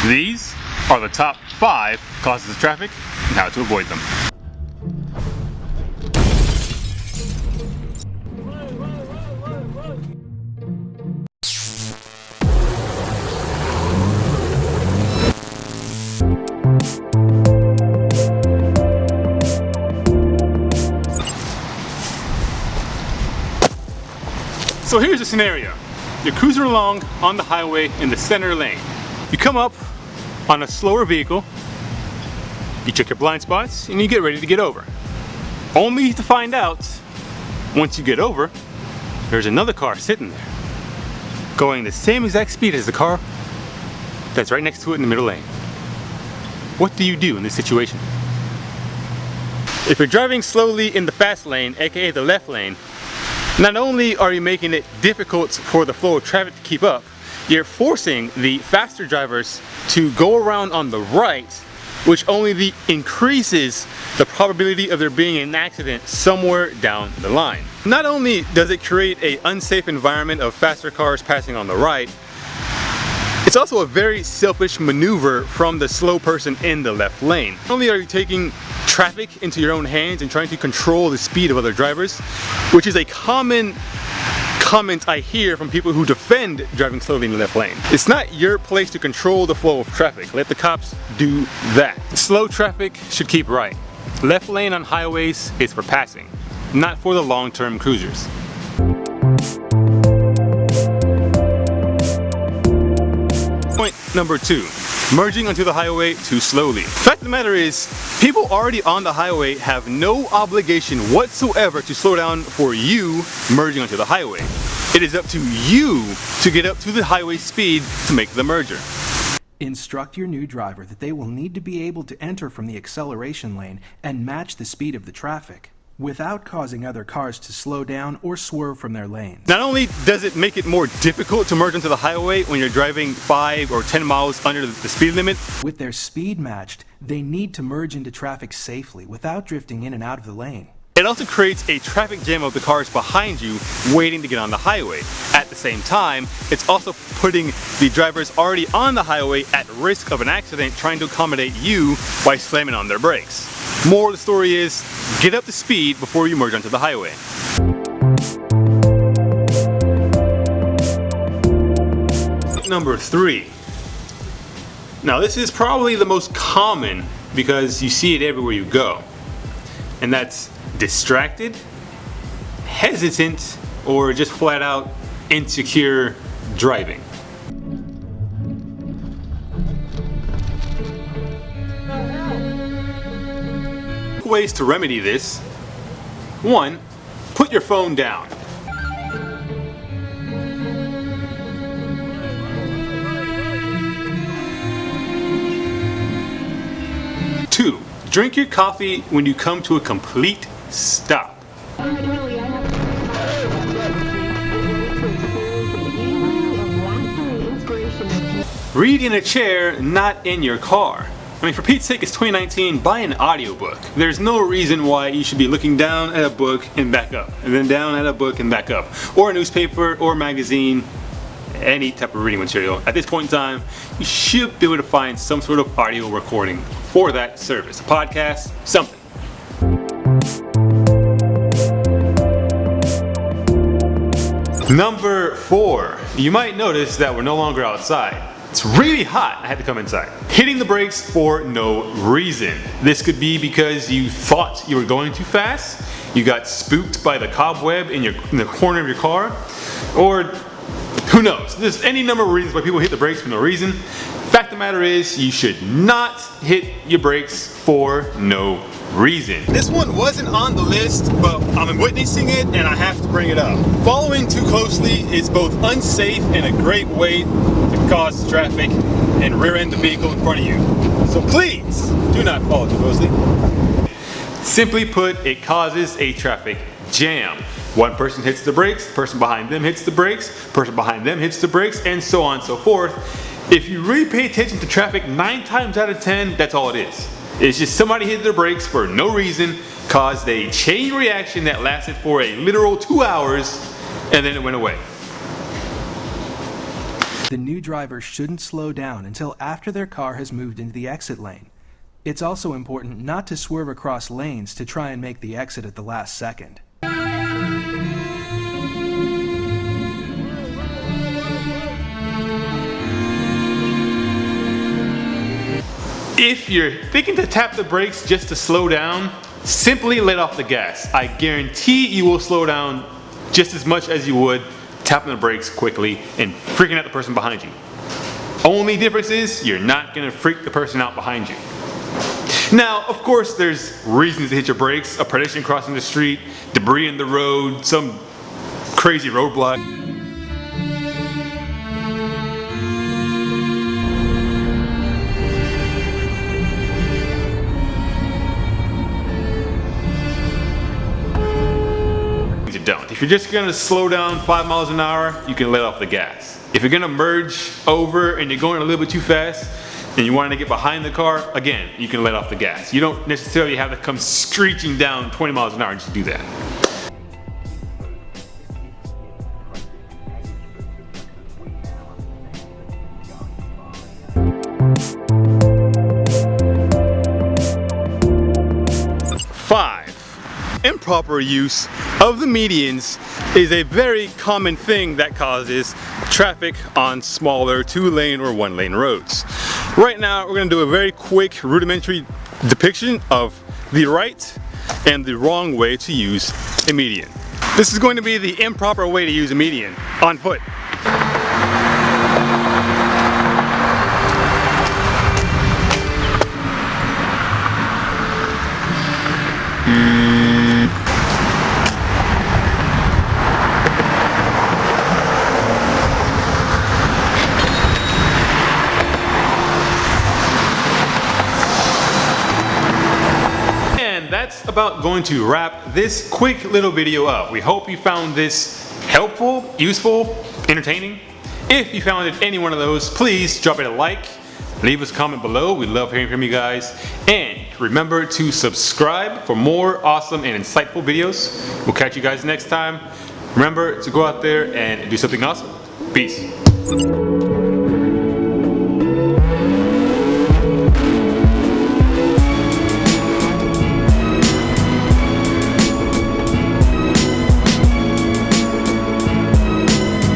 These are the top 5 causes of traffic and how to avoid them. So here's the scenario. You're cruising along on the highway in the center lane. You come up on a slower vehicle, you check your blind spots, and you get ready to get over. Only to find out, once you get over, there's another car sitting there, going the same exact speed as the car that's right next to it in the middle lane. What do you do in this situation? If you're driving slowly in the fast lane, aka the left lane, not only are you making it difficult for the flow of traffic to keep up, you're forcing the faster drivers to go around on the right, which only increases the probability of there being an accident somewhere down the line. Not only does it create an unsafe environment of faster cars passing on the right, it's also a very selfish maneuver from the slow person in the left lane. Not only are you taking traffic into your own hands and trying to control the speed of other drivers, which is a common comment I hear from people who defend driving slowly in the left lane. It's not your place to control the flow of traffic. Let the cops do that. Slow traffic should keep right. Left lane on highways is for passing, not for the long-term cruisers. Point number 2. Merging onto the highway too slowly. The fact of the matter is, people already on the highway have no obligation whatsoever to slow down for you merging onto the highway. It is up to you to get up to the highway speed to make the merger. Instruct your new driver that they will need to be able to enter from the acceleration lane and match the speed of the traffic, without causing other cars to slow down or swerve from their lanes. Not only does it make it more difficult to merge onto the highway when you're driving 5 or 10 miles under the speed limit. With their speed matched, they need to merge into traffic safely without drifting in and out of the lane. It also creates a traffic jam of the cars behind you waiting to get on the highway. At the same time, it's also putting the drivers already on the highway at risk of an accident trying to accommodate you by slamming on their brakes. Moral of the story is, get up to speed before you merge onto the highway. Number 3. Now this is probably the most common because you see it everywhere you go. And that's distracted, hesitant, or just flat out insecure driving. Ways to remedy this. 1. Put your phone down. 2. Drink your coffee when you come to a complete stop. Read in a chair, not in your car. I mean, for Pete's sake, it's 2019, buy an audiobook. There's no reason why you should be looking down at a book and back up, and then down at a book and back up, or a newspaper or magazine, any type of reading material. At this point in time, you should be able to find some sort of audio recording for that service, a podcast, something. Number 4, you might notice that we're no longer outside. It's really hot, I had to come inside. Hitting the brakes for no reason. This could be because you thought you were going too fast, you got spooked by the cobweb in the corner of your car, or who knows? There's any number of reasons why people hit the brakes for no reason. Fact of the matter is, you should not hit your brakes for no reason. This one wasn't on the list, but I'm witnessing it and I have to bring it up. Following too closely is both unsafe and a great way to cause traffic and rear-end the vehicle in front of you. So please, do not follow too closely. Simply put, it causes a traffic jam. One person hits the brakes, the person behind them hits the brakes, the person behind them hits the brakes, and so on and so forth. If you really pay attention to traffic, 9 times out of 10, that's all it is. It's just somebody hit their brakes for no reason, caused a chain reaction that lasted for a literal 2 hours, and then it went away. the new driver shouldn't slow down until after their car has moved into the exit lane. It's also important not to swerve across lanes to try and make the exit at the last second. If you're thinking to tap the brakes just to slow down, simply let off the gas. I guarantee you will slow down just as much as you would tapping the brakes quickly and freaking out the person behind you. Only difference is you're not gonna freak the person out behind you. Now, of course, there's reasons to hit your brakes: a pedestrian crossing the street, debris in the road, some crazy roadblock. Don't. If you're just gonna slow down 5 miles an hour, you can let off the gas. If you're gonna merge over and you're going a little bit too fast and you want to get behind the car, again, you can let off the gas. You don't necessarily have to come screeching down 20 miles an hour just to do that. Improper use of the medians is a very common thing that causes traffic on smaller 2-lane or 1-lane roads. Right now we're going to do a very quick rudimentary depiction of the right and the wrong way to use a median. This is going to be the improper way to use a median on foot. That's about going to wrap this quick little video up. We hope you found this helpful, useful, entertaining. If you found it any one of those, please drop it a like, leave us a comment below. We love hearing from you guys. And remember to subscribe for more awesome and insightful videos. We'll catch you guys next time. Remember to go out there and do something awesome. Peace.